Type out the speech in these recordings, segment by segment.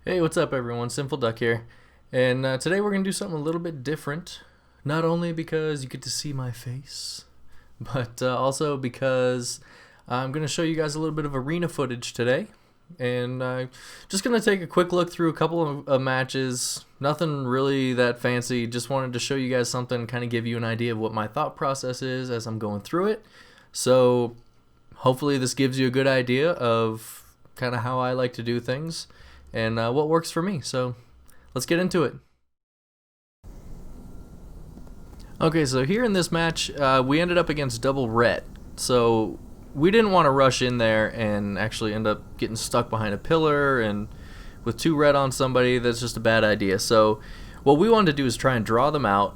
Hey, what's up everyone? Sinful Duck here. And today we're going to do something a little bit different. Not only because you get to see my face, but also because I'm going to show you guys a little bit of arena footage today. And just going to take a quick look through a couple of matches. Nothing really that fancy. Just wanted to show you guys something, kind of give you an idea of what my thought process is as I'm going through it. So hopefully this gives you a good idea of kind of how I like to do things and what works for me. So let's get into it. Okay, so here in this match we ended up against double ret, so we didn't want to rush in there and actually end up getting stuck behind a pillar and with 2 ret on somebody. That's just a bad idea. So what we wanted to do is try and draw them out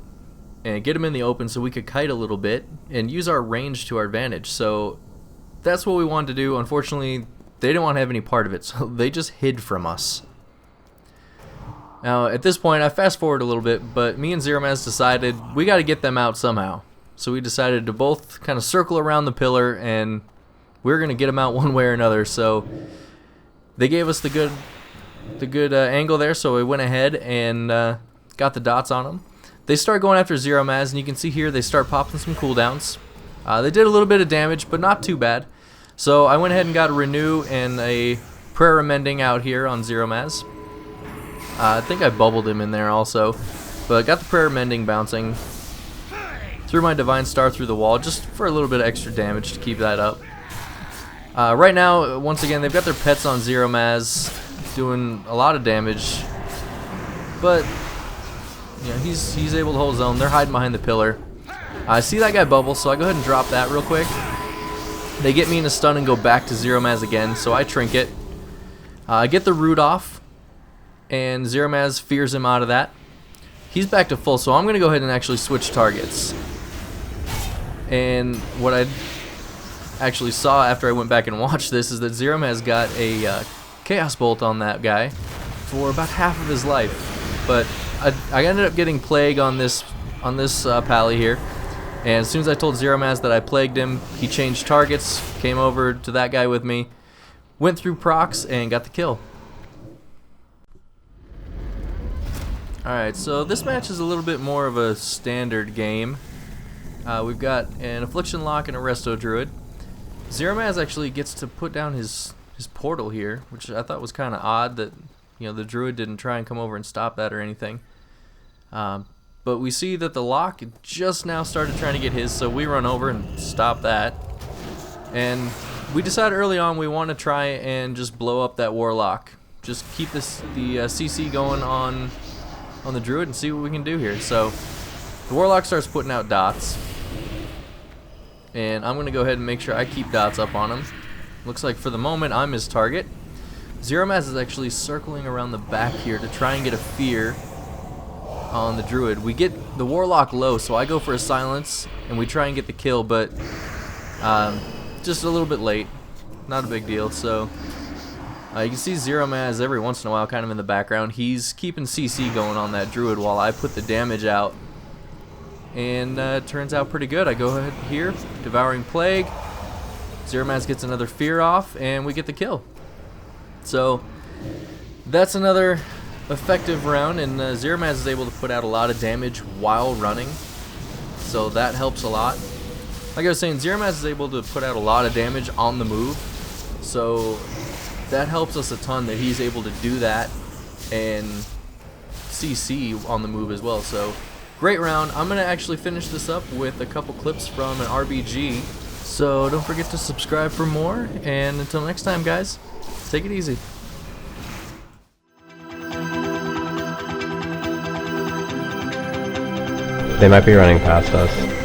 and get them in the open so we could kite a little bit and use our range to our advantage. So that's what we wanted to do. Unfortunately, they didn't want to have any part of it, so they just hid from us. Now, at this point, I fast forward a little bit, but me and Zeromaz decided we got to get them out somehow. So we decided to both kind of circle around the pillar, and we were going to get them out one way or another. So they gave us the good angle there, so we went ahead and got the dots on them. They start going after Zeromaz, and you can see here they start popping some cooldowns. They did a little bit of damage, but not too bad. So I went ahead and got a renew and a prayer amending out here on Zeromaz. I think I bubbled him in there also, but got the prayer mending bouncing. Threw my divine star through the wall just for a little bit of extra damage to keep that up. Right now, once again, they've got their pets on Zeromaz doing a lot of damage, but you know, he's able to hold his own. They're hiding behind the pillar. I see that guy bubble, so I go ahead and drop that real quick. They get me in a stun and go back to Zeromaz again, so I trinket. I get the root off, and Zeromaz fears him out of that. He's back to full, so I'm going to go ahead and actually switch targets. And what I actually saw after I went back and watched this is that Zeromaz got a Chaos Bolt on that guy for about half of his life. But I ended up getting Plague on this pally here. And as soon as I told Zeromaz that I plagued him, he changed targets, came over to that guy with me, went through procs, and got the kill. Alright, so this match is a little bit more of a standard game. We've got an Affliction Lock and a Resto Druid. Zeromaz actually gets to put down his portal here, which I thought was kind of odd that the Druid didn't try and come over and stop that or anything. But we see that the Lock just now started trying to get his, so we run over and stop that. And we decided early on we want to try and just blow up that Warlock. Just keep the CC going on the Druid and see what we can do here. So the Warlock starts putting out dots, and I'm going to go ahead and make sure I keep dots up on him. Looks like for the moment I'm his target. Zeromaz is actually circling around the back here to try and get a fear on the Druid. We get the Warlock low, so I go for a silence and we try and get the kill, but just a little bit late. Not a big deal. So you can see Zeromaz every once in a while kind of in the background. He's keeping CC going on that Druid while I put the damage out, and it turns out pretty good. I go ahead here, Devouring Plague. Zeromaz gets another fear off, and we get the kill. So that's another effective round, and Zeromaz is able to put out a lot of damage while running, so that helps a lot. Like I was saying, Zeromaz is able to put out a lot of damage on the move, so that helps us a ton that he's able to do that and CC on the move as well. So great round. I'm going to actually finish this up with a couple clips from an RBG, so don't forget to subscribe for more, and until next time guys, take it easy. They might be running past us.